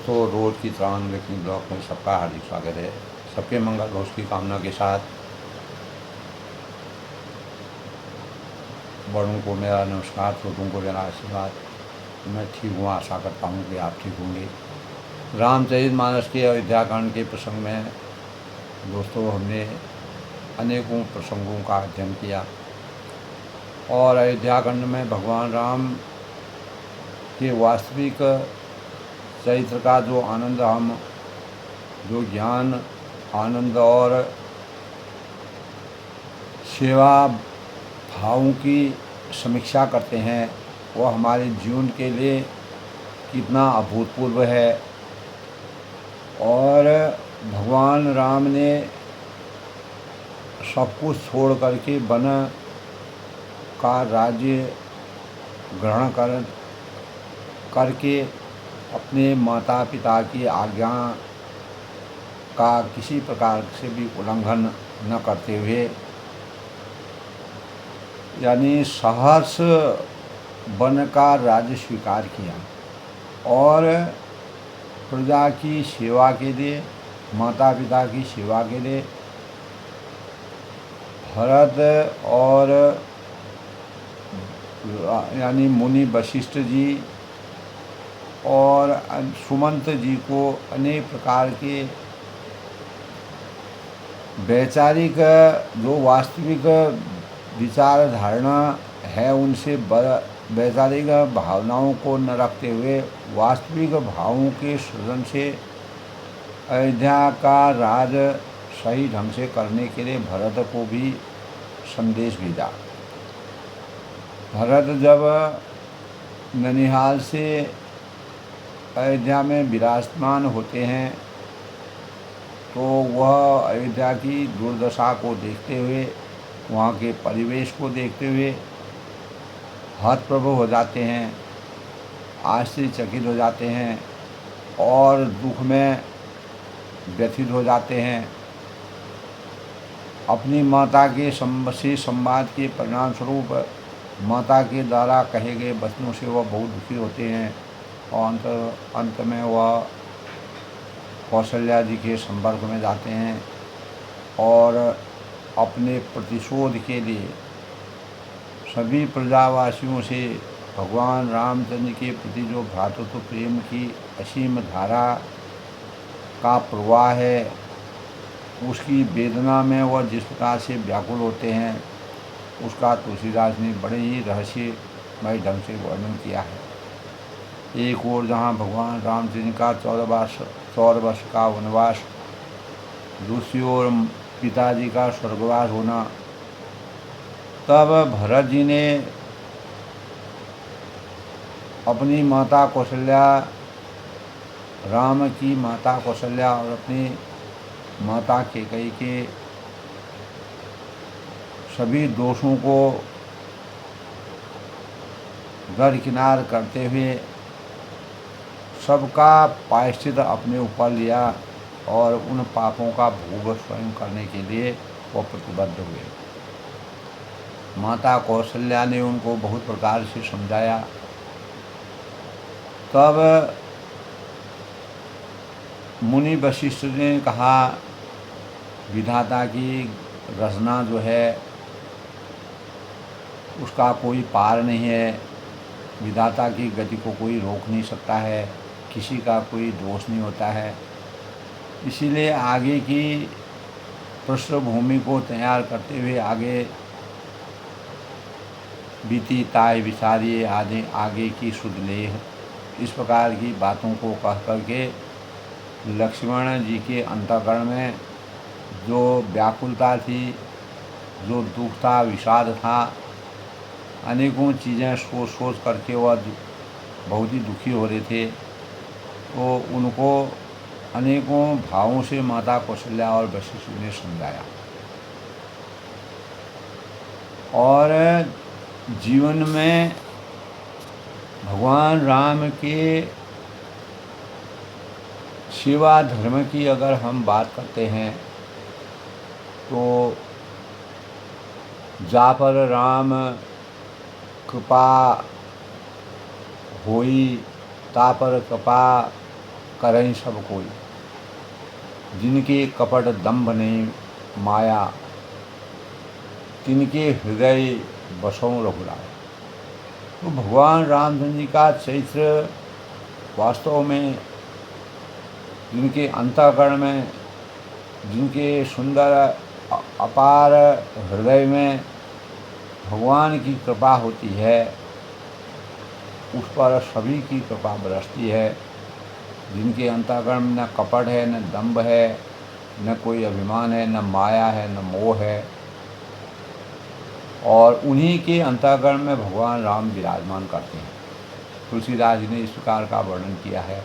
दोस्तों, रोज़ की तरह लेकिन ब्लॉग में सबका हार्दिक स्वागत है। सबके मंगल हो उसकी कामना के साथ बड़ों को मेरा नमस्कार, छोटों को मेरा आशीर्वाद। मैं ठीक हूँ, आशा करता हूँ कि आप ठीक होंगे। रामचरितमानस के अयोध्याकांड के प्रसंग में दोस्तों हमने अनेकों प्रसंगों का अध्ययन किया और अयोध्याकांड में भगवान राम के वास्तविक चरित्र का जो ज्ञान, आनंद और सेवा भावों की समीक्षा करते हैं, वह हमारे जीवन के लिए कितना अभूतपूर्व है। और भगवान राम ने सब कुछ छोड़ करके वन का राज्य ग्रहण करके अपने माता पिता की आज्ञा का किसी प्रकार से भी उल्लंघन न करते हुए, यानी सहर्ष वन का राज्य स्वीकार किया और प्रजा की सेवा के लिए, माता पिता की सेवा के लिए भरत और यानी मुनि वशिष्ठ जी और सुमंत जी को अनेक प्रकार के वैचारिक जो वास्तविक विचार धारणा है उनसे वैचारिक भावनाओं को न रखते हुए वास्तविक भावों के सृजन से अयोध्या का राज सही ढंग से करने के लिए भरत को भी संदेश भेजा। भरत जब ननिहाल से अयोध्या में विराजमान होते हैं तो वह अयोध्या की दुर्दशा को देखते हुए, वहाँ के परिवेश को देखते हुए हतप्रभ हो जाते हैं, आश्चर्यचकित हो जाते हैं और दुख में व्यथित हो जाते हैं। अपनी माता के से संवाद के परिणाम स्वरूप माता के द्वारा कहे गए वचनों से वह बहुत दुखी होते हैं और अंत में वह कौशल्या जी के संपर्क में जाते हैं और अपने प्रतिशोध के लिए सभी प्रजावासियों से भगवान रामचंद्र के प्रति जो भ्रातृत्व प्रेम की असीम धारा का प्रवाह है, उसकी वेदना में वह जिस प्रकार से व्याकुल होते हैं, उसका तुलसीदास ने बड़े ही रहस्यमय ढंग से वर्णन किया है। एक ओर जहाँ भगवान रामचंद्र का 14 वर्ष का वनवास, दूसरी ओर पिताजी का स्वर्गवास होना, तब भरत जी ने अपनी माता कौशल्या, राम की माता कौशल्या और अपनी माता कैकेयी के सभी दोषों को दरकिनार करते हुए सबका प्रायश्चित अपने ऊपर लिया और उन पापों का भोग स्वयं करने के लिए वो प्रतिबद्ध हुए। माता कौशल्या ने उनको बहुत प्रकार से समझाया। तब मुनि वशिष्ठ ने कहा, विधाता की रचना जो है उसका कोई पार नहीं है, विधाता की गति को कोई रोक नहीं सकता है, किसी का कोई दोष नहीं होता है। इसीलिए आगे की पृष्ठभूमि को तैयार करते हुए आगे बीती ताय विचारिए आगे की सुध लेह, इस प्रकार की बातों को कह करके लक्ष्मण जी के अंतःकरण में जो व्याकुलता थी, जो दुख था, विषाद था, अनेकों चीज़ें सोच करके वह बहुत ही दुखी हो रहे थे, तो उनको अनेकों भावों से माता कौशल्या और वशिष्ठ ने समझाया और जीवन में भगवान राम के सेवा धर्म की अगर हम बात करते हैं तो जा पर राम कृपा होई ता पर कृपा करें सब कोई, जिनके कपट दंभ नहीं माया, तिनके हृदय बसों रघुराय। तो भगवान रामचंद्र जी का चरित्र वास्तव में जिनके अंतःकरण में, जिनके सुंदर अपार हृदय में भगवान की कृपा होती है, उस पर सभी की कृपा बरसती है। जिनके अंतःकरण में न कपट है, न दंभ है, न कोई अभिमान है, न माया है, न मोह है, और उन्हीं के अंतःकरण में भगवान राम विराजमान करते हैं। तुलसीदास जी ने इस प्रकार का वर्णन किया है।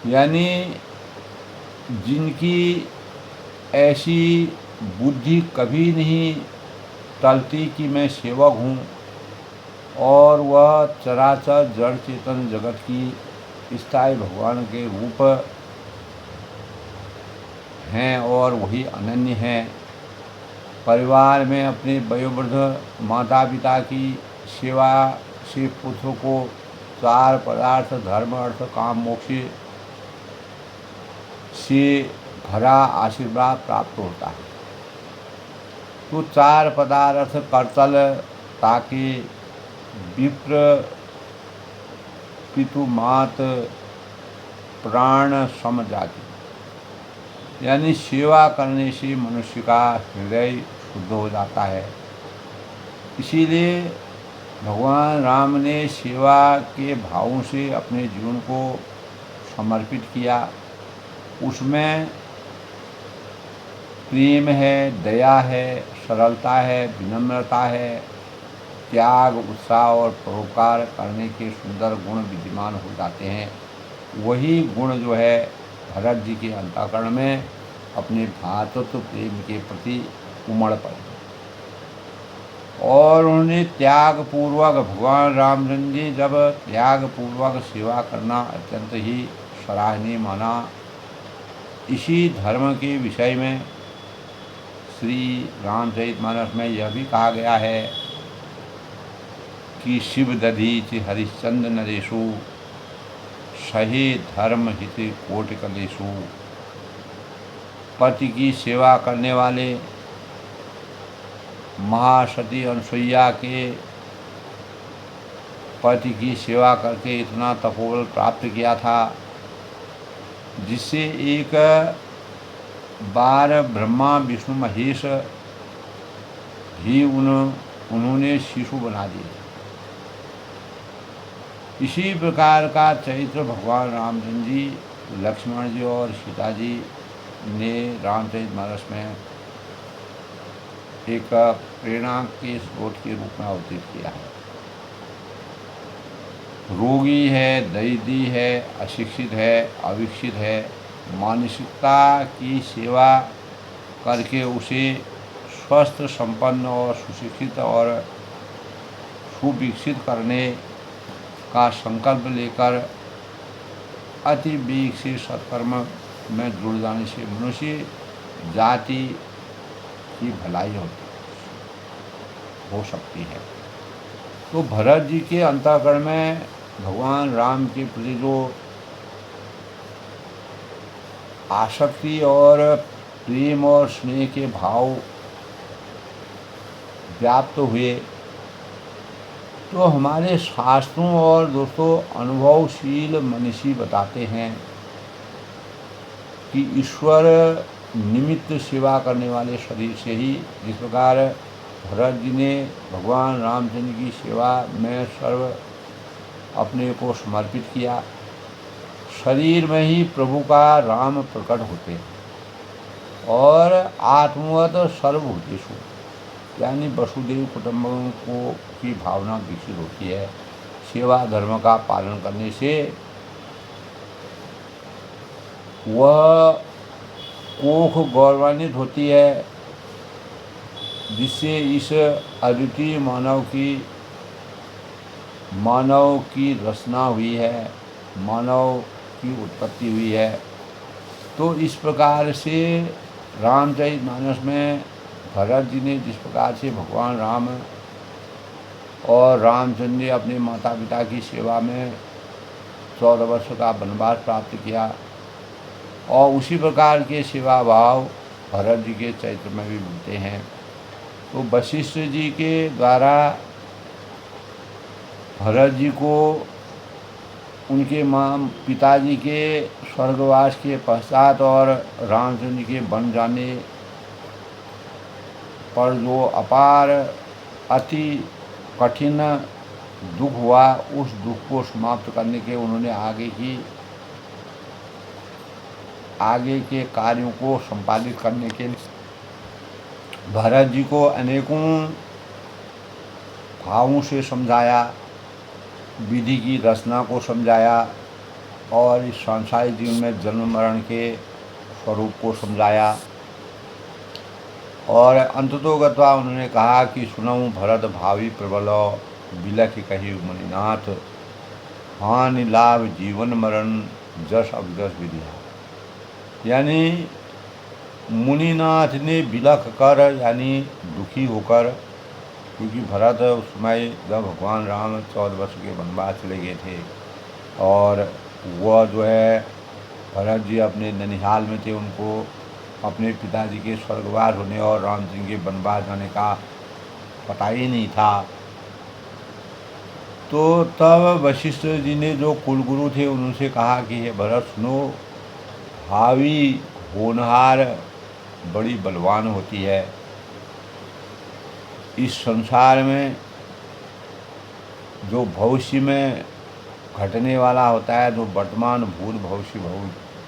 यानी जिनकी ऐसी बुद्धि कभी नहीं टलती कि मैं सेवक हूँ, और वह चराचर जड़ चेतन जगत की स्थायी भगवान के रूप हैं और वही अनन्य हैं। परिवार में अपने वयोवृद्ध माता पिता की सेवा से पुत्र को 4 पदार्थ धर्म अर्थ काम मोक्ष से भरा आशीर्वाद प्राप्त होता है। तो 4 पदार्थ करतल ताकि विप्र पितु मात प्राण सम जाति, यानी सेवा करने से मनुष्य का हृदय शुद्ध हो जाता है। इसीलिए भगवान राम ने सेवा के भावों से अपने जीवन को समर्पित किया। उसमें प्रेम है, दया है, सरलता है, विनम्रता है, त्याग, उत्साह और परोपकार करने के सुंदर गुण विद्यमान हो जाते हैं। वही गुण जो है भरत जी के अंतःकरण में अपने भ्रातृत्व प्रेम के प्रति उमड़ पड़े, और उन्होंने त्याग पूर्वक, भगवान रामचंद्र जी जब त्याग पूर्वक सेवा करना अत्यंत ही सराहनीय माना। इसी धर्म के विषय में श्री रामचरितमानस में यह भी कहा गया है कि शिव दधीच हरिश्चंद्र नरेशु, सहे धर्म हित कोटि कलेशु। पति की सेवा करने वाले महासती अनुसुईया के पति की सेवा करके इतना तपोबल प्राप्त किया था, जिससे एक बार ब्रह्मा विष्णु महेश ही उन्होंने शिशु बना दिए। इसी प्रकार का चरित्र भगवान रामचंद्र जी, लक्ष्मण जी और सीता जी ने रामचरितमानस में एक प्रेरणा के स्रोत के रूप में अवतरित किया है। रोगी है, दरिद्री है, अशिक्षित है, अविकसित है, मानसिकता की सेवा करके उसे स्वस्थ, संपन्न और सुशिक्षित और सुविकसित करने का संकल्प लेकर अति वेग से सत्कर्म में जुड़ जाने से मनुष्य जाति की भलाई हो सकती है। तो भरत जी के अंतःकरण में भगवान राम के प्रति जो आसक्ति और प्रेम और स्नेह के भाव व्याप्त हुए, तो हमारे शास्त्रों और दोस्तों अनुभवशील मनीषी बताते हैं कि ईश्वर निमित्त सेवा करने वाले शरीर से ही, जिस प्रकार भरत जी ने भगवान रामचंद्र की सेवा में सर्व अपने को समर्पित किया, शरीर में ही प्रभु का राम प्रकट होते हैं। और आत्मवत सर्वभूतेषु, यानी वसुदेव कुटुंबकम को की भावना विकसित होती है। सेवा धर्म का पालन करने से वह कोख गौरवान्वित होती है, जिससे इस अद्वितीय मानव की रचना हुई है, मानव की उत्पत्ति हुई है। तो इस प्रकार से रामचरितमानस में भरत जी ने जिस प्रकार से भगवान राम और रामचंद्र अपने माता पिता की सेवा में 14 वर्ष का वनवास प्राप्त किया। और उसी प्रकार के सेवा भाव भरत जी के चरित्र में भी मिलते हैं। तो वशिष्ठ जी के द्वारा भरत जी को उनके पिताजी के स्वर्गवास के पश्चात और रामचंद्र के बन जाने पर जो अपार अति कठिन दुख हुआ, उस दुख को समाप्त करने के उन्होंने आगे के कार्यों को संपादित करने के लिए भरत जी को अनेकों भावों से समझाया, विधि की रचना को समझाया और इस सांसारिक जीवन में जन्म मरण के स्वरूप को समझाया। और अंततोगत्वा उन्होंने कहा कि सुनऊँ भरत भावी प्रबल बिलख कही मुनिनाथ, हानि लाभ जीवन मरण जस अविदस विधिया। यानी मुनिनाथ ने बिलख कर यानी दुखी होकर, क्योंकि भरत उस समय जब भगवान राम 14 वर्ष के वनवास चले गए थे और वह जो है भरत जी अपने ननिहाल में थे, उनको अपने पिताजी के स्वर्गवास होने और राम जी के वनवास जाने का पता ही नहीं था। तो तब वशिष्ठ जी ने जो कुलगुरु थे उनसे कहा कि हे भरत सुनो, भावी होनहार बड़ी बलवान होती है। इस संसार में जो भविष्य में घटने वाला होता है, जो वर्तमान भूत भविष्य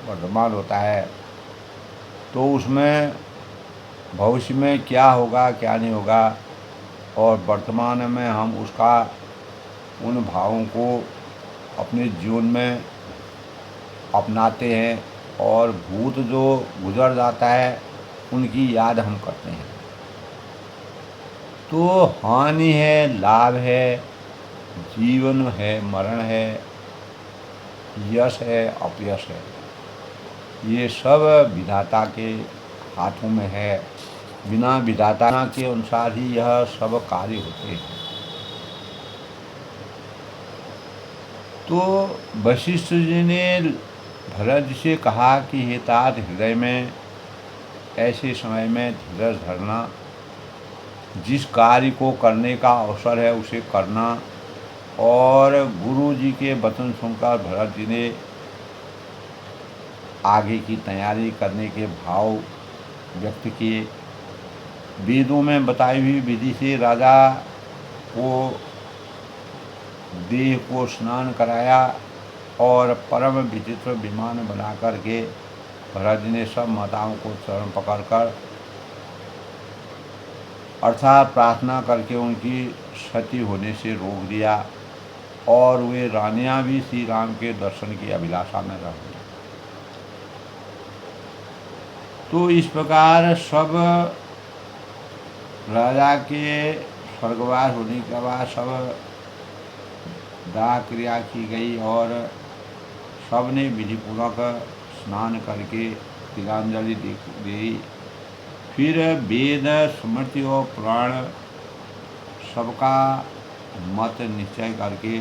वर्तमान होता है, तो उसमें भविष्य में क्या होगा क्या नहीं होगा, और वर्तमान में हम उसका उन भावों को अपने जीवन में अपनाते हैं और भूत जो गुजर जाता है उनकी याद हम करते हैं। तो हानि है, लाभ है, जीवन है, मरण है, यश है, अपयश है, ये सब विधाता के हाथों में है। बिना विधाता के अनुसार ही यह सब कार्य होते हैं। तो वशिष्ठ जी ने भरत जी से कहा कि हे तात, हृदय में ऐसे समय में धीरज धरना, जिस कार्य को करने का अवसर है उसे करना। और गुरु जी के वचन सुनकर भरत जी ने आगे की तैयारी करने के भाव व्यक्त किए। वेदों में बताई हुई विधि से राजा को देह को स्नान कराया और परम विचित्र विमान बना करके भरत जी ने सब माताओं को चरण पकड़कर अर्थात प्रार्थना करके उनकी सती होने से रोक दिया और वे रानियां भी श्री राम के दर्शन की अभिलाषा में रह गई। तो इस प्रकार सब राजा के स्वर्गवास होने के बाद सब दाह क्रिया की गई और सबने विधिपूर्वक स्नान करके तिलांजलि दी। फिर वेद, स्मृति और पुराण सबका मत निश्चय करके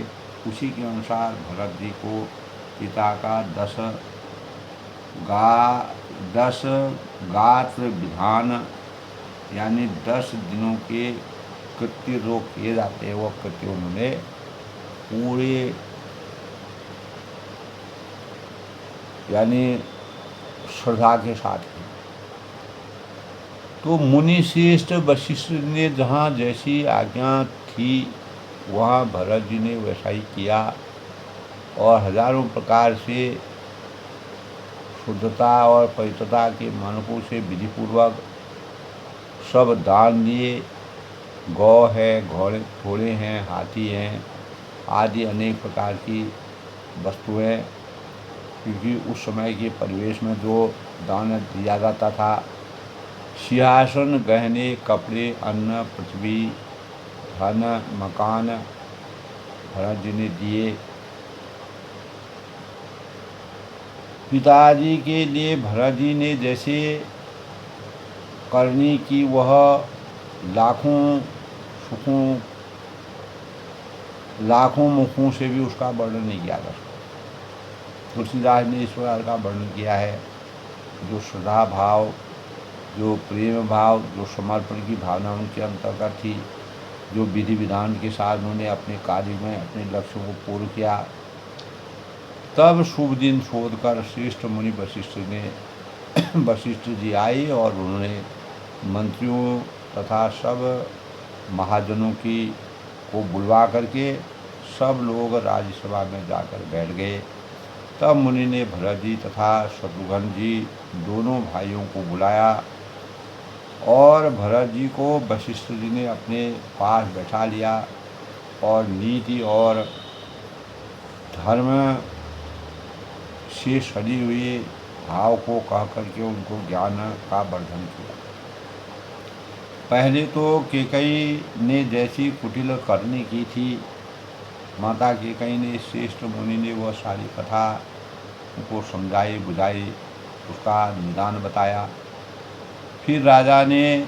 उसी के अनुसार भरत जी को पिता का 10 गात्र विधान यानी 10 दिनों के कृत्य जो किए जाते हैं, वो कृत्य उन्होंने पूरे यानी श्रद्धा के साथ किए। तो मुनि श्रेष्ठ वशिष्ठ ने जहाँ जैसी आज्ञा थी वहाँ भरत जी ने वैसा ही किया और हजारों प्रकार से शुद्धता और पवित्रता के मानकों से विधिपूर्वक सब दान दिए। गौ है, घोड़े हैं, हाथी हैं आदि अनेक प्रकार की वस्तुएं, क्योंकि उस समय के परिवेश में जो दान दिया जाता था। सिंहासन, गहने, कपड़े, अन्न, पृथ्वी, धन, मकान भरत जी ने दिए। पिताजी के लिए भरत जी ने जैसे करनी की, वह लाखों सुखों लाखों मुखों से भी उसका वर्णन नहीं किया जा सकता। तुलसीदास ने इस प्रकार का वर्णन किया है। जो श्रद्धा भाव, जो प्रेम भाव, जो समर्पण की भावना उनके अंतर्गत थी, जो विधि विधान के साथ उन्होंने अपने कार्य में अपने लक्ष्यों को पूर्ण किया, तब शुभ दिन शोध कर श्रेष्ठ मुनि वशिष्ठ ने वशिष्ठ जी आए और उन्होंने मंत्रियों तथा सब महाजनों की को बुलवा करके सब लोग राज्यसभा में जाकर बैठ गए। तब मुनि ने भरत जी तथा शत्रुघ्न जी दोनों भाइयों को बुलाया और भरत जी को वशिष्ठ जी ने अपने पास बैठा लिया और नीति और धर्म से सजी हुई भाव को कह करके उनको ज्ञान का वर्धन किया। पहले तो केकई ने जैसी कुटिल करनी की थी, माता केकई ने श्रेष्ठ मुनि ने वह सारी कथा उनको समझाई बुझाई, उसका निदान बताया। फिर राजा ने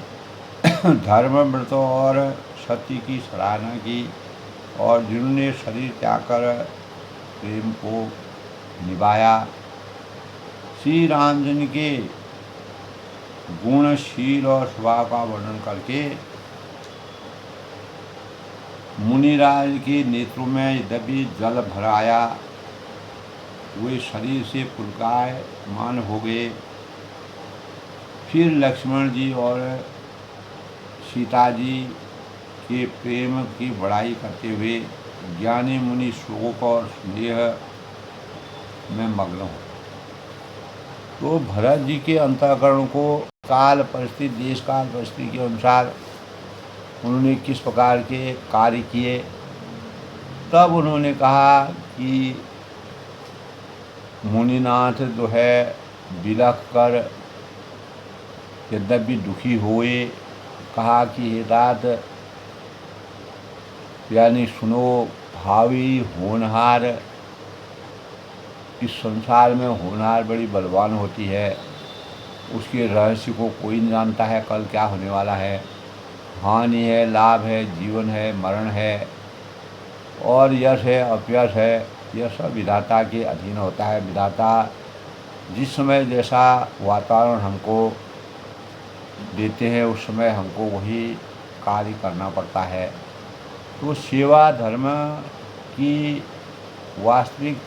धर्म व्रत और सत्य की सराहना की और जिन्होंने शरीर त्याग कर प्रेम को निभाया। श्री रामचंद्र के गुणशील और स्वभाव का वर्णन करके मुनिराज के नेत्रों में यद्यपि जल भर आया, वे शरीर से पुलकायमान हो गए। फिर लक्ष्मण जी और सीता जी के प्रेम की बड़ाई करते हुए ज्ञानी मुनि शोक और स्नेह में मग्न हो। तो भरत जी के अंतःकरण को काल परिस्थिति, देश काल परिस्थिति के अनुसार उन्होंने किस प्रकार के कार्य किए, तब उन्होंने कहा कि मुनिनाथ जो है बिलख कर यद्यपि दुखी हुए, कहा कि हे तात यानी सुनो, भावी होनहार, इस संसार में होनहार बड़ी बलवान होती है, उसके रहस्य को कोई नहीं जानता है, कल क्या होने वाला है, हानि है, लाभ है, जीवन है, मरण है और यश है, अपयश है, यह सब विधाता के अधीन होता है। विधाता जिस समय जैसा वातावरण हमको देते हैं उस समय हमको वही कार्य करना पड़ता है। तो सेवा धर्म की वास्तविक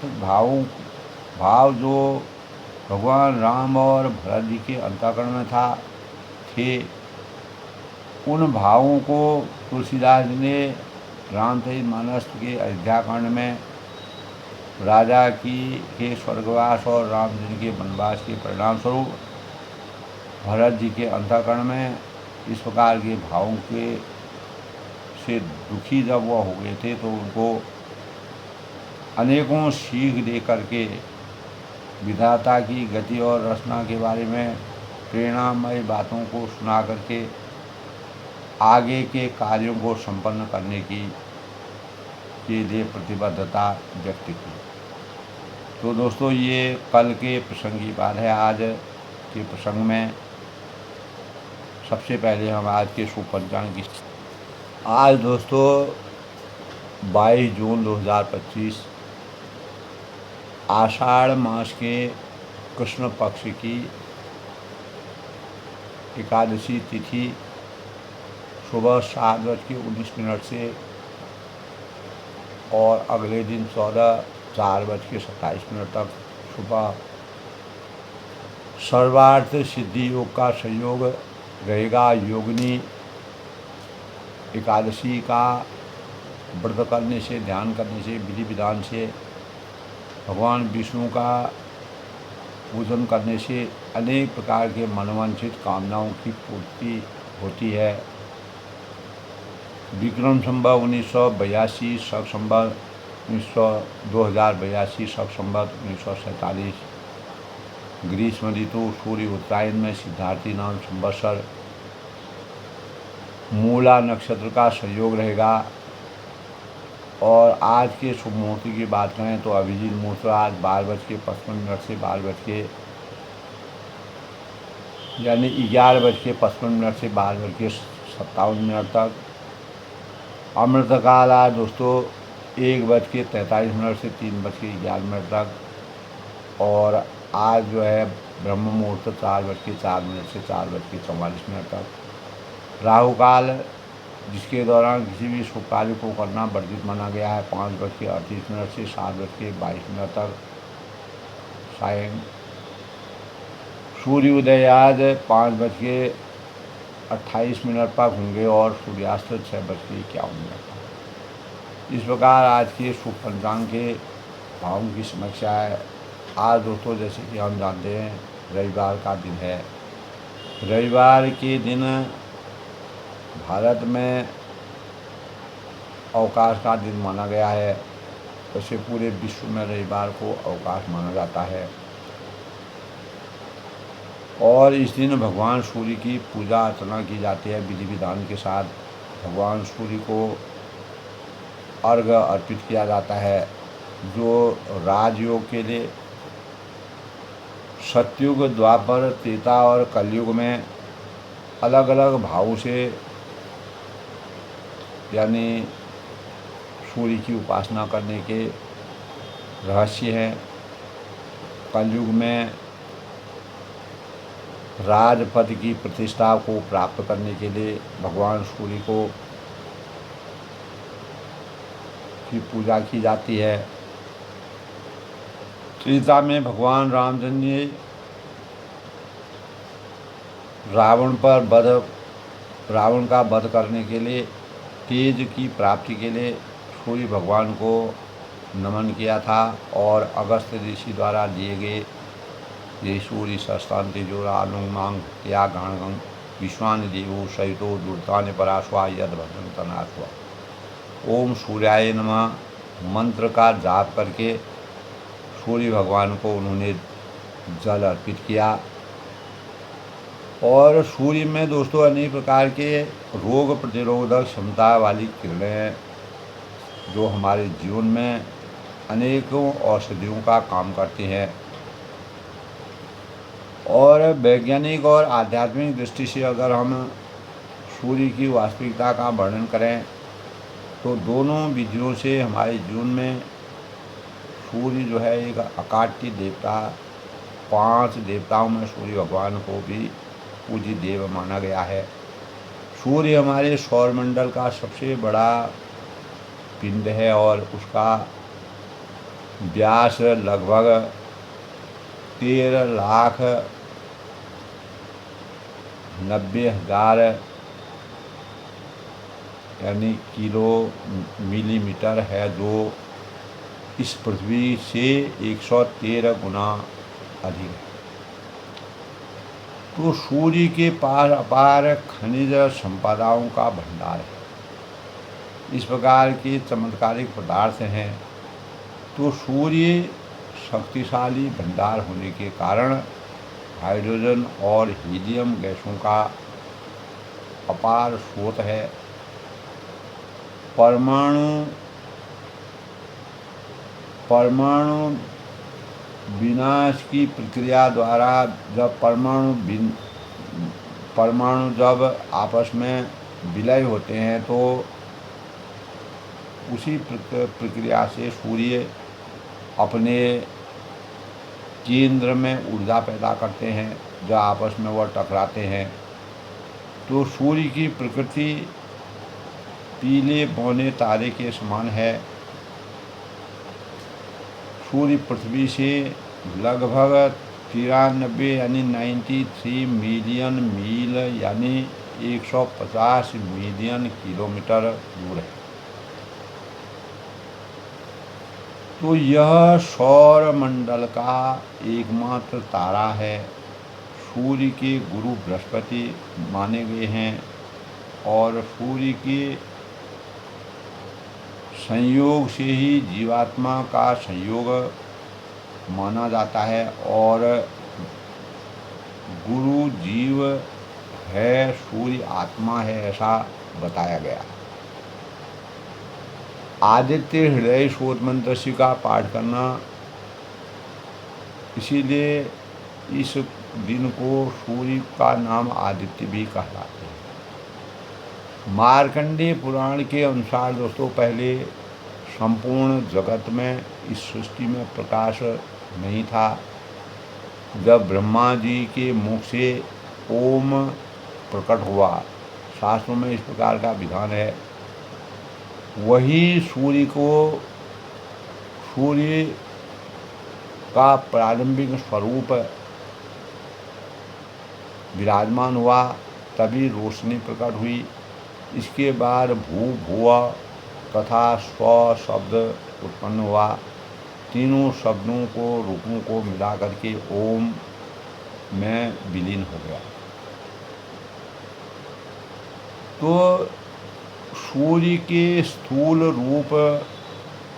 भाव जो भगवान राम और भरत जी के अंतःकरण में थे, उन भावों को तुलसीदास जी ने रामचरितमानस के अयोध्याकांड में राजा के स्वर्गवास और रामचंद्र के वनवास के परिणाम स्वरूप भरत जी के अंतःकरण में इस प्रकार के भावों के से दुखी जब वह हो गए थे, तो उनको अनेकों सीख दे करके विधाता की गति और रचना के बारे में प्रेरणामय बातों को सुना करके आगे के कार्यों को संपन्न करने के लिए प्रतिबद्धता व्यक्त की। तो दोस्तों, ये कल के प्रसंग की बात है। आज के प्रसंग में सबसे पहले हम आज के शुभ पंचांग की आज दोस्तों 22 जून 2025 आषाढ़ मास के कृष्ण पक्ष की एकादशी तिथि सुबह 7:19 से और अगले दिन 4:27 तक सुबह सर्वार्थ सिद्धि योग का संयोग रहेगा। योगिनी एकादशी का व्रत करने से, ध्यान करने से, विधि विधान से, भगवान विष्णु का पूजन करने से अनेक प्रकार के मनोवांछित कामनाओं की पूर्ति होती है। विक्रम संवत 1982 शक संवत 2082 शक संवत 1947 ग्रीष्म ऋतु सूर्य उत्तरायण में सिद्धार्थी नाम संवत्सर मूला नक्षत्र का संयोग रहेगा। और आज के शुभ मुहूर्त की बात करें तो अभिजीत मुहूर्त आज 12:55 से 12 यानी 11:55 से 12:57 तक। अमृतकाल आज दोस्तों 1:43 से 3:11 तक। और आज जो है ब्रह्म मुहूर्त 4:04 से 4:44 तक। राहु काल, जिसके दौरान किसी भी शुभ कार्य को करना वर्जित माना गया है, 5:38 से 7:22 तक। सायं सूर्य उदय आज 5:28 पर होंगे और सूर्यास्त 6:51 पर। इस प्रकार आज के शुभ पंचांग के भावों की समीक्षा है। आज दोस्तों, जैसे कि हम जानते हैं, रविवार का दिन है। रविवार के दिन भारत में अवकाश का दिन माना गया है। वैसे पूरे विश्व में रविवार को अवकाश माना जाता है और इस दिन भगवान सूर्य की पूजा अर्चना की जाती है विधि विधान के साथ। भगवान सूर्य को अर्घ्य अर्पित किया जाता है, जो राजयोग के लिए सतयुग, द्वापर, त्रेता और कलयुग में अलग अलग भावों से यानी सूर्य की उपासना करने के रहस्य हैं। कलयुग में राजपद की प्रतिष्ठा को प्राप्त करने के लिए भगवान सूर्य को की पूजा की जाती है। त्रेता में भगवान रामचंद्र ने रावण का वध करने के लिए, तेज की प्राप्ति के लिए सूर्य भगवान को नमन किया था और अगस्त ऋषि द्वारा दिए गए ये सूर्य सस्तान तेजोरानुमांग या गणगं विश्वान देवो सहितो दुर्तान पराश्वा यद भद्रं तनाश्वा। ओम सूर्याय नमः मंत्र का जाप करके सूर्य भगवान को उन्होंने जल अर्पित किया। और सूर्य में दोस्तों अनेक प्रकार के रोग प्रतिरोधक क्षमता वाली किरणें जो हमारे जीवन में अनेकों औषधियों का काम करती हैं। और वैज्ञानिक और आध्यात्मिक दृष्टि से अगर हम सूर्य की वास्तविकता का वर्णन करें तो दोनों विधियों से हमारे जीवन में सूर्य जो है एक अकाट्य देवता, 5 देवताओं में सूर्य भगवान को भी पूज्य देव माना गया है। सूर्य हमारे सौरमंडल का सबसे बड़ा पिंड है और उसका व्यास लगभग 13,90,000 यानी किलो मिलीमीटर है, जो इस पृथ्वी से 113 गुना अधिक है। तो सूर्य के पास अपार खनिज संपदाओं का भंडार है। इस प्रकार के चमत्कारिक पदार्थ हैं। तो सूर्य शक्तिशाली भंडार होने के कारण हाइड्रोजन और हीलियम गैसों का अपार स्रोत है। परमाणु विनाश की प्रक्रिया द्वारा जब परमाणु जब आपस में विलय होते हैं तो उसी प्रक्रिया से सूर्य अपने केंद्र में ऊर्जा पैदा करते हैं, जब आपस में वह टकराते हैं। तो सूर्य की प्रकृति पीले बौने तारे के समान है। सूर्य पृथ्वी से लगभग 93 यानी 93 मिलियन मील यानी 150 मिलियन किलोमीटर दूर है। तो यह सौर मंडल का एकमात्र तारा है। सूर्य के गुरु बृहस्पति माने गए हैं और सूर्य के संयोग से ही जीवात्मा का संयोग माना जाता है और गुरु जीव है, सूर्य आत्मा है, ऐसा बताया गया। आदित्य हृदय शोध मंत्र का पाठ करना, इसीलिए इस दिन को सूर्य का नाम आदित्य भी कहलाते हैं। मार्कंडेय पुराण के अनुसार दोस्तों, पहले संपूर्ण जगत में, इस सृष्टि में प्रकाश नहीं था। जब ब्रह्मा जी के मुख से ओम प्रकट हुआ, शास्त्रों में इस प्रकार का विधान है, वही सूर्य का प्रारंभिक स्वरूप विराजमान हुआ, तभी रोशनी प्रकट हुई। इसके बाद भू भुव तथा स्व शब्द उत्पन्न हुआ। तीनों शब्दों को रूपों को मिला करके ओम में विलीन हो गया। तो सूर्य के स्थूल रूप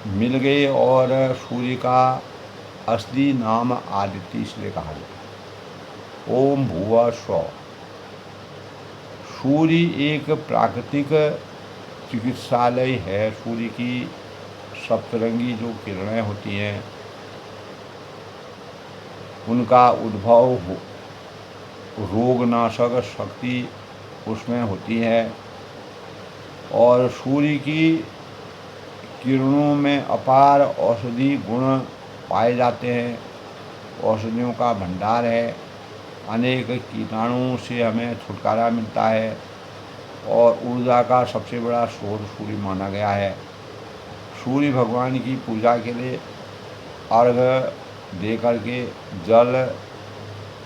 मिल गए और सूर्य का असली नाम आदित्य इसलिए कहा गया। ओम भुव स्व। सूर्य एक प्राकृतिक चिकित्सालय है। सूर्य की सप्तरंगी जो किरणें होती हैं, उनका उद्भव रोगनाशक शक्ति उसमें होती है और सूर्य की किरणों में अपार औषधि गुण पाए जाते हैं। औषधियों का भंडार है। अनेक कीटाणुओं से हमें छुटकारा मिलता है और ऊर्जा का सबसे बड़ा स्रोत सूर्य माना गया है। सूर्य भगवान की पूजा के लिए अर्घ्य दे करके जल,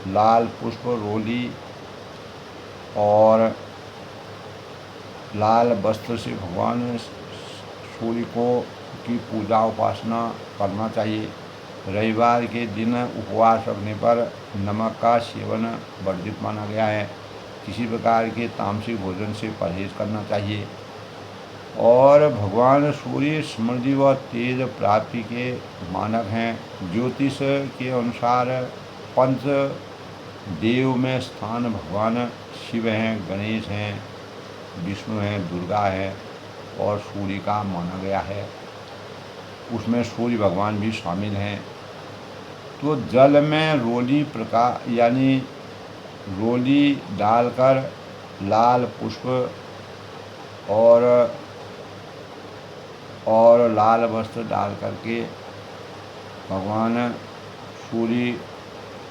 लाल पुष्प, रोली और लाल वस्त्र से भगवान सूर्य को की पूजा उपासना करना चाहिए। रविवार के दिन उपवास रखने पर नमक का सेवन वर्जित माना गया है। किसी प्रकार के तामसिक भोजन से परहेज करना चाहिए। और भगवान सूर्य समृद्धि व तेज प्राप्ति के मानक हैं। ज्योतिष के अनुसार पंच देव में स्थान भगवान शिव हैं, गणेश हैं, विष्णु हैं, दुर्गा है और सूर्य का माना गया है। उसमें सूर्य भगवान भी शामिल हैं। तो जल में रोली प्रकाश यानी रोली डालकर लाल पुष्प और लाल वस्त्र डाल करके भगवान सूर्य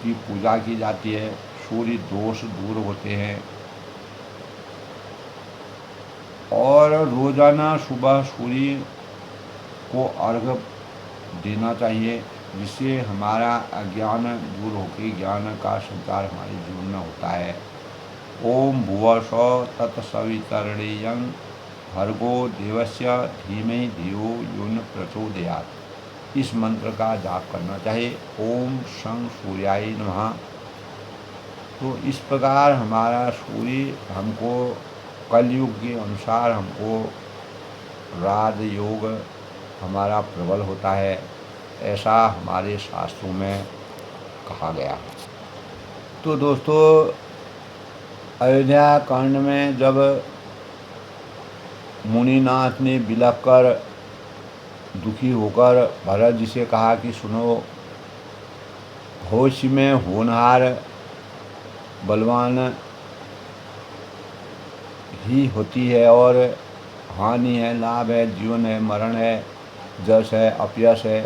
की पूजा की जाती है। सूर्य दोष दूर होते हैं और रोजाना सुबह सूर्य को अर्घ्य देना चाहिए, जिससे हमारा अज्ञान दूर होकर ज्ञान का संचार हमारे जीवन में होता है। ओम भुव स्व तत्सवितरणीयं भर्गो देवस्य धीमहि धियो यो न प्रचोदयात्। इस मंत्र का जाप करना चाहिए। ओम शं सूर्याय नमः। तो इस प्रकार हमारा सूर्य हमको कलयुग के अनुसार हमको राजयोग हमारा प्रबल होता है, ऐसा हमारे शास्त्रों में कहा गया। तो दोस्तों, अयोध्या कांड में जब मुनिनाथ ने बिलख कर दुखी होकर भरत जी से कहा कि सुनो, भविष्य में होनहार बलवान ही होती है और हानि है, लाभ है, जीवन है, मरण है, जश है, अपयश है,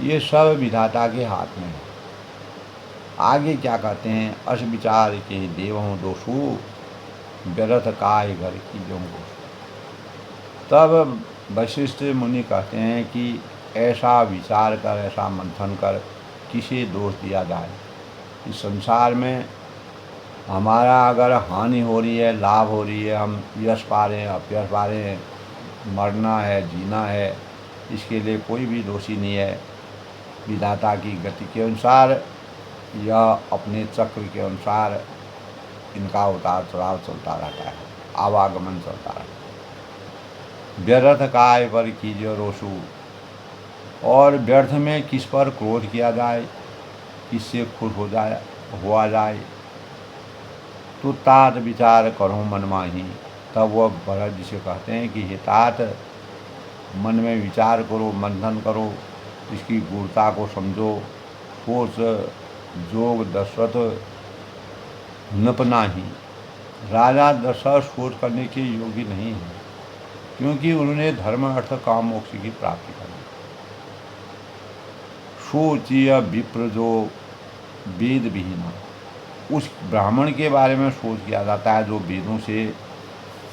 ये सब विधाता के हाथ में है। आगे क्या कहते हैं? अस विचार के देवों दोषु व्यर्थ काय घर की जो दोषु। तब वशिष्ठ मुनि कहते हैं कि ऐसा विचार कर, ऐसा मंथन कर, किसे दोष दिया जाए। इस संसार में हमारा अगर हानि हो रही है, लाभ हो रही है, हम यश पा रहे हैं, अपयश पा रहे हैं, मरना है, जीना है, इसके लिए कोई भी दोषी नहीं है। विधाता की गति के अनुसार या अपने चक्र के अनुसार इनका उतार चढ़ाव चलता रहता है, आवागमन चलता रहता है। व्यर्थ काय पर कीजिए रोषु। और व्यर्थ में किस पर क्रोध किया जाए, किससे खुश हुआ जाए। तो तात विचार करो मन माही। तब वह भरत जी से कहते हैं कि हे तात, मन में विचार करो, मंथन करो, इसकी गूढ़ता को समझो। सोच जोग दशरथ नपना ही। राजा दशरथ सोच करने के योग्य नहीं है, क्योंकि उन्होंने धर्म अर्थ काम मोक्ष की प्राप्ति करनी। सोचिय विप्र जो वेद विहीन, उस ब्राह्मण के बारे में सोच किया जाता है जो वेदों से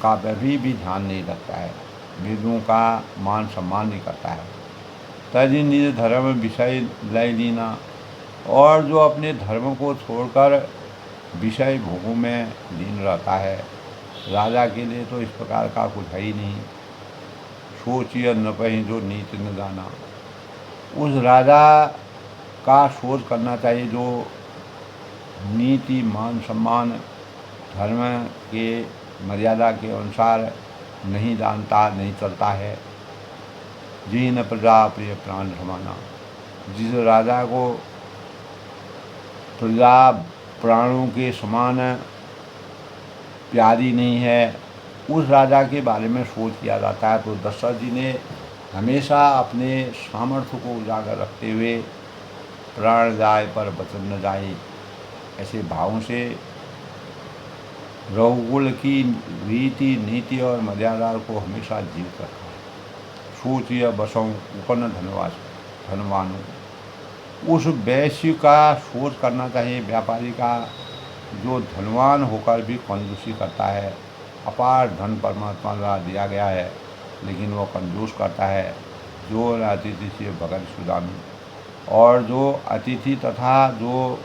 का भी ध्यान नहीं रखता है, वेदों का मान सम्मान नहीं करता है। तजी निज धर्म विषय लय लीना, और जो अपने धर्म को छोड़कर विषय भोगों में लीन रहता है, राजा के लिए तो इस प्रकार का कुछ है ही नहीं। सोचिए न पही जो नीति न जाना, उस राजा का सोच करना चाहिए जो नीति मान सम्मान धर्म के मर्यादा के अनुसार नहीं जानता, नहीं चलता है। जी न प्रजा प्रिय प्राण समाना, जिस राजा को प्रजा प्राणों के समान प्यारी नहीं है, उस राजा के बारे में सोच किया जाता है। तो दशरथ जी ने हमेशा अपने सामर्थ्य को उजागर रखते हुए प्राण जाए पर वचन न जाए ऐसे भावों से रघुकुल की रीति नीति और मर्यादा को हमेशा जीवित रखा। सोचिए बसों उपन्न धनवानों, उस वैश्य का सोच करना चाहिए, व्यापारी का जो धनवान होकर भी कंजूसी करता है। अपार धन परमात्मा द्वारा दिया गया है लेकिन वो कंजूस करता है। जो अतिथि से भगत सुदामी, और जो अतिथि तथा जो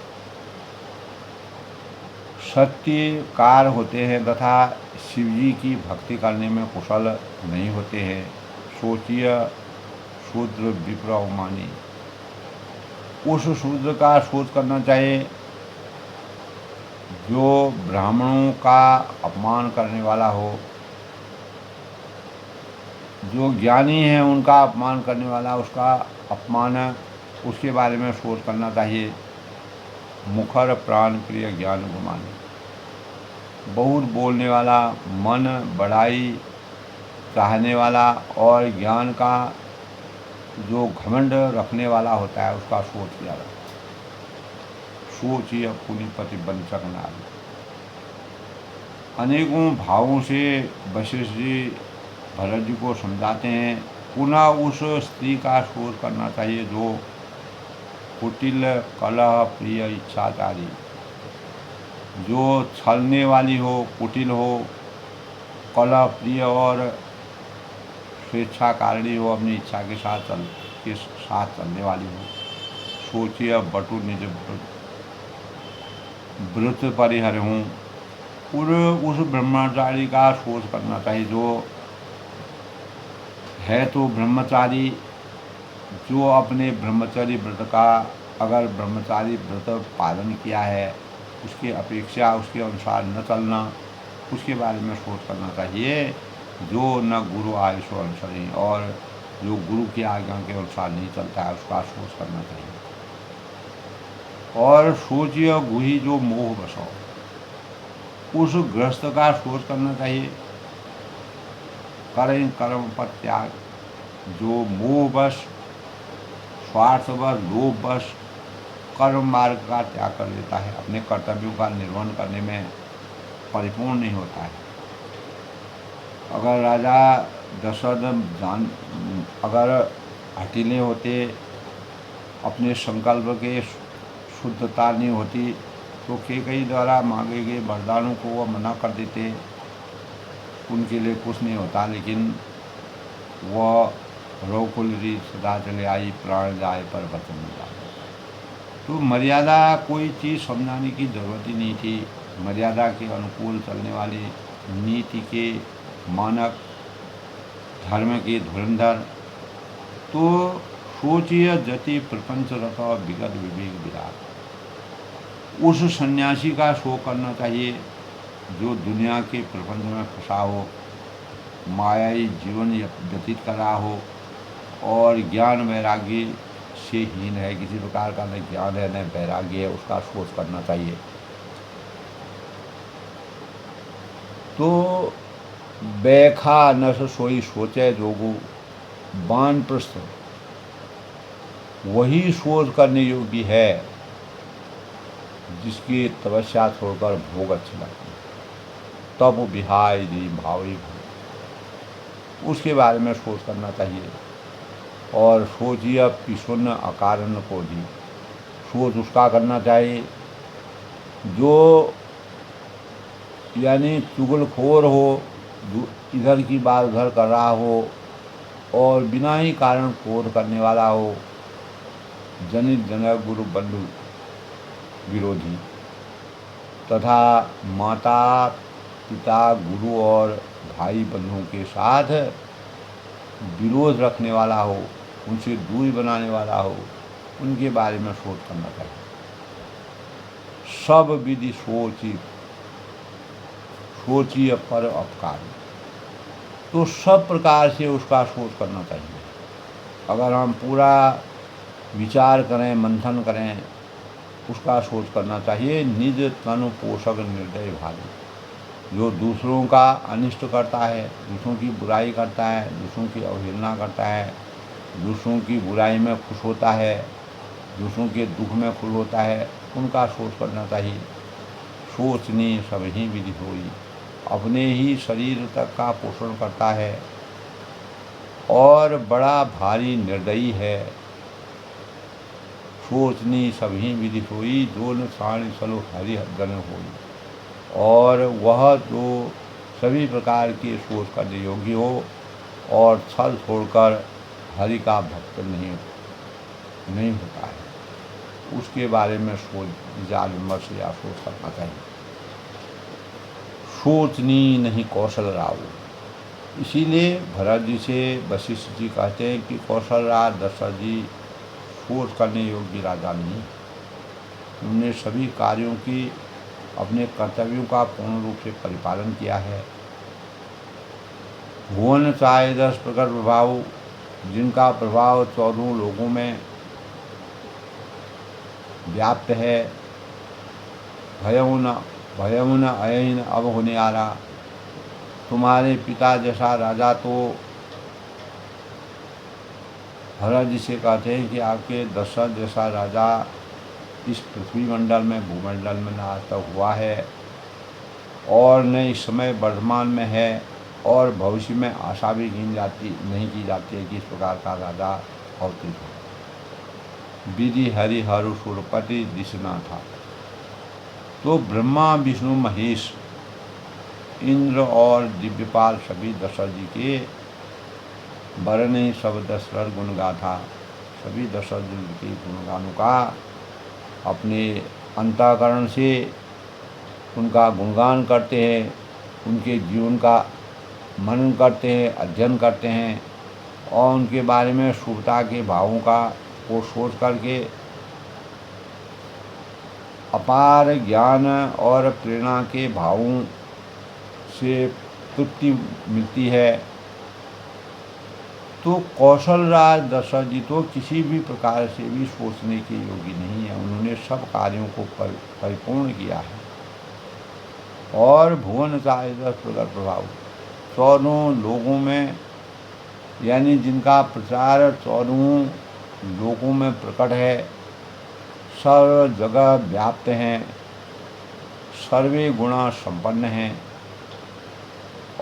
सत्यकार होते हैं तथा शिवजी की भक्ति करने में कुशल नहीं होते हैं। सोचिए शूद्र विप्र अवमानी, उस शूद्र का सोच करना चाहिए जो ब्राह्मणों का अपमान करने वाला हो, जो ज्ञानी है उनका अपमान करने वाला, उसका अपमान उसके बारे में सोच करना चाहिए। मुखर प्राण प्रिय ज्ञान गुमानी, बहुत बोलने वाला, मन बढ़ाई चाहने वाला और ज्ञान का जो घमंड रखने वाला होता है उसका सोच किया जाता है। सोचिए पुनिपति वंचक नारी, अनेकों भावों से वशिष्ठ जी भरत जी को समझाते हैं। पुनः उस स्त्री का सोच करना चाहिए जो कुटिल कलह प्रिय इच्छाचारी, जो छलने वाली हो, कुटिल हो, कलह प्रिय और स्वेच्छाकारिणी हो, अपनी इच्छा के साथ चलने वाली हो। सोचिए बटु निज व्रत परिहर हूँ, उस ब्रह्मचारी का सोच करना चाहिए जो है तो ब्रह्मचारी, जो अपने ब्रह्मचारी व्रत का अगर ब्रह्मचारी व्रत पालन किया है उसकी अपेक्षा उसके अनुसार न चलना, उसके बारे में सोच करना चाहिए। जो न गुरु आयुष अनुसरी, और जो गुरु की आज्ञा के अनुसार नहीं चलता है उसका सोच करना चाहिए। और सोचिए गुही जो मोह बसाओ, उस गृहस्थ का सोच करना चाहिए। करें कर्म पर त्याग, जो मोहवश स्वार्थवश लोभवश कर्म मार्ग का त्याग कर देता है, अपने कर्तव्यों का निर्वहन करने में परिपूर्ण नहीं होता है। अगर राजा दशरथ अगर हठीले होते, अपने संकल्प के शुद्धता नहीं होती तो कैकेयी द्वारा मांगे गए वरदानों को वह मना कर देते, उनके लिए कुछ नहीं होता। लेकिन वह रघुकुल रीत सदा चले आई, प्राण जाए पर वचन न जाए। तो मर्यादा कोई चीज़ समझाने की जरूरत ही नहीं थी। मर्यादा के अनुकूल चलने वाली नीति के मानक, धर्म के धुरंधर। तो सोचिए जति प्रपंच रथ विगत विवेक विराट, उस सन्यासी का शोक करना चाहिए जो दुनिया के प्रपंच में फंसा हो, मायाई जीवन व्यतीत कर रहा हो और ज्ञान वैराग्य से हीन है, किसी प्रकार का न ज्ञान है न वैराग्य है, उसका सोच करना चाहिए। तो बैखा न सोई सोचे जोगु वानप्रस्थ, वही सोच करने योग्य है जिसकी तपस्या छोड़कर भोग अच्छे लगते हैं। तब विहाय दी भावी, उसके बारे में सोच करना चाहिए। और सोचिए पिशुन अकारण को दी। सोच उसका करना चाहिए जो यानी चुगलखोर हो, इधर की बात उधर कर रहा हो और बिना ही कारण क्रोध करने वाला हो, जनित जनक गुरु बंधु विरोधी तथा माता पिता गुरु और भाई बंधुओं के साथ विरोध रखने वाला हो, उनसे दूरी बनाने वाला हो, उनके बारे में सोच करना चाहिए। सब विधि सोचिए पर अपकार, तो सब प्रकार से उसका सोच करना चाहिए। अगर हम पूरा विचार करें, मंथन करें, उसका सोच करना चाहिए। निज तनु पोषक निर्दय भारी, जो दूसरों का अनिष्ट करता है, दूसरों की बुराई करता है, दूसरों की अवहेलना करता है, दूसरों की बुराई में खुश होता है, दूसरों के दुख में खुश होता है, उनका सोच करना चाहिए। सोचनी सब ही विधि होई, अपने ही शरीर तक का पोषण करता है और बड़ा भारी निर्दयी है। सोचनी सभी विधि होई, दोन साणी सलो हरि गण होई, और वह जो सभी प्रकार के सोच करने योग्य हो और छल छोड़कर हरि का भक्त नहीं होता है, उसके बारे में सोच विचार विमर्श या सोच करना चाहिए। सोचनी नहीं कौशल राव, इसीलिए भरत जी से वशिष्ठ जी कहते हैं कि कौशल राज दशरथ जी सोच करने योग्य राजा नहीं। उन्होंने सभी कार्यों की अपने कर्तव्यों का पूर्ण रूप से परिपालन किया है। भुवन चाहे 10 प्रकट प्रभाव, जिनका प्रभाव 14 लोगों में व्याप्त है। भयमुन अयन अब होने आ रहा, तुम्हारे पिता जैसा राजा तो भरत जी से कहते हैं कि आपके दशरथ जैसा राजा इस पृथ्वी मंडल में, भूमंडल में न आज तक हुआ है और न इस समय वर्तमान में है, और भविष्य में आशा भी नहीं की जाती है कि इस प्रकार का राजा अवतरित हो। विधि हरि हरु सुरपति दिशना था, तो ब्रह्मा विष्णु महेश इंद्र और दिव्यपाल सभी दशरथ जी के वरने सब दशरथ गुण गाथा, सभी दशरथ जी के गुणगानों का अपने अंतःकरण से उनका गुणगान करते हैं, उनके जीवन का मनन करते हैं, अध्ययन करते हैं और उनके बारे में शुभता के भावों को सोच करके अपार ज्ञान और प्रेरणा के भावों से तृप्ति मिलती है। तो कौशल राज दशरथ जी तो किसी भी प्रकार से भी सोचने के योग्य नहीं है। उन्होंने सब कार्यों को परिपूर्ण किया है। और भुवन चाहे 10 प्रकट प्रभाव, 14 लोगों में, यानी जिनका प्रचार 14 लोगों में प्रकट है, सर्व जगह व्याप्त हैं, सर्वे गुणा संपन्न हैं,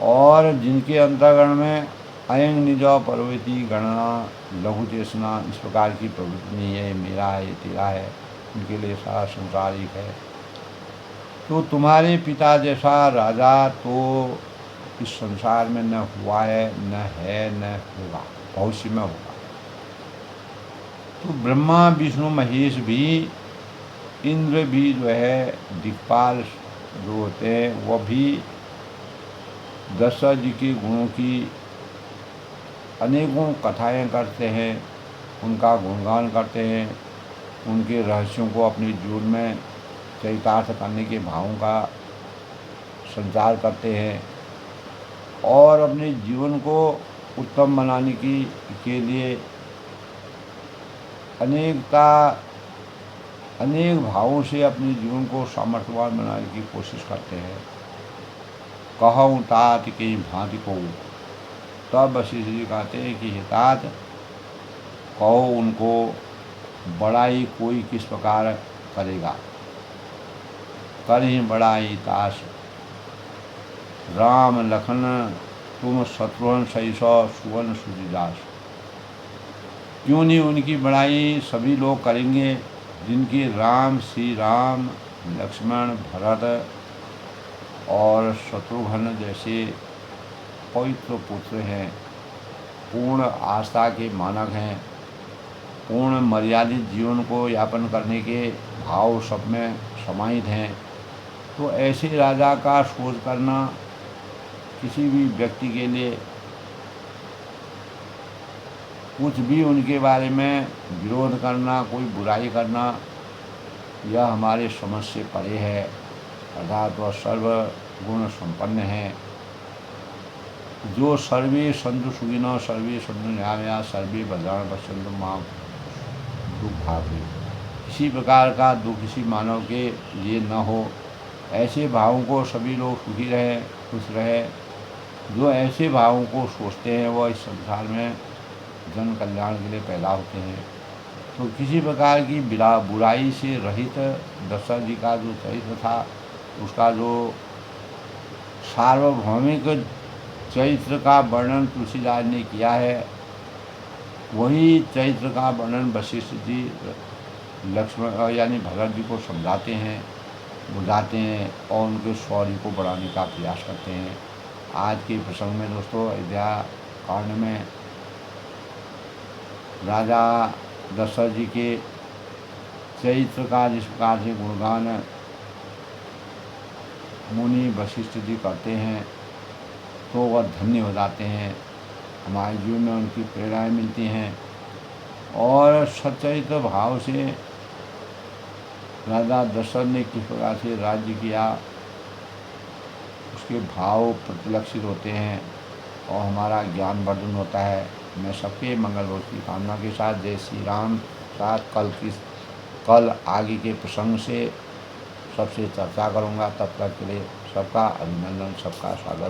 और जिनके अंतःकरण में अयंग निजो पर्वती गणना लघु चेष्टा इस प्रकार की प्रवृत्ति नहीं है, मेरा है, ये तेरा है, उनके लिए सारा संसार एक है। तो तुम्हारे पिता जैसा राजा तो इस संसार में न हुआ है, न है, न होगा, भविष्य में होगा। तो ब्रह्मा विष्णु महेश भी, इंद्र भी जो है, दिक्पाल जो होते हैं, वह भी दशरथ जी के गुणों की अनेकों कथाएं करते हैं, उनका गुणगान करते हैं, उनके रहस्यों को अपने जीवन में चरितार्थ करने के भावों का संचार करते हैं और अपने जीवन को उत्तम बनाने के लिए अनेक भावों से अपने जीवन को सामर्थ्यवान बनाने की कोशिश करते हैं। कहूँ तात की भांति को, तब वशिष्ठ जी कहते हैं कि हे तात, कहो उनको, बड़ाई कोई किस प्रकार करेगा, कर ही बड़ाई ताश, राम लखन तुम शत्रुघ्न सहित सुवन सुजिदास। क्यों नहीं उनकी बड़ाई सभी लोग करेंगे जिनकी राम, श्री राम, लक्ष्मण, भरत और शत्रुघ्न जैसे पवित्र पुत्र हैं, पूर्ण आस्था के मानक हैं, पूर्ण मर्यादित जीवन को यापन करने के भाव सब में समाहित हैं। तो ऐसे राजा का शोध करना किसी भी व्यक्ति के लिए कुछ भी उनके बारे में विरोध करना, कोई बुराई करना, यह हमारे समझ से परे है। अर्थात वह सर्वगुण संपन्न है, जो सर्वे संतु सुखिनः सर्वे सन्तु निरामयाः सर्वे भद्राणि पश्यन्तु मा दुख भागे। किसी प्रकार का दुख किसी मानव के लिए न हो, ऐसे भावों को सभी लोग सुखी रहे, खुश रहे। जो ऐसे भावों को सोचते हैं वह इस संसार में जन कल्याण के लिए पैदा होते हैं। तो किसी प्रकार की बुराई से रहित दशरथ जी का जो चरित्र था, उसका जो सार्वभौमिक चरित्र का वर्णन तुलसीदास ने किया है, वही चरित्र का वर्णन वशिष्ठ जी लक्ष्मण यानी भरत जी को समझाते हैं, बुझाते हैं और उनके शौर्य को बढ़ाने का प्रयास करते हैं। आज के प्रसंग में दोस्तों, अयोध्या कांड में राजा दशरथ जी के चरित्र का जिस प्रकार से गुणगान मुनि वशिष्ठ जी करते हैं, तो वह धन्य हो जाते हैं। हमारे जीवन में उनकी प्रेरणाएँ मिलती हैं और सच्चरित्र भाव से राजा दशरथ ने किस प्रकार से राज्य किया, उसके भाव प्रतिलक्षित होते हैं और हमारा ज्ञान वर्धन होता है। मैं सबके मंगल की कामना के साथ जय श्री राम साथ कल आगे के प्रसंग से सबसे चर्चा करूँगा। तब तक के लिए सबका अभिनंदन, सबका स्वागत।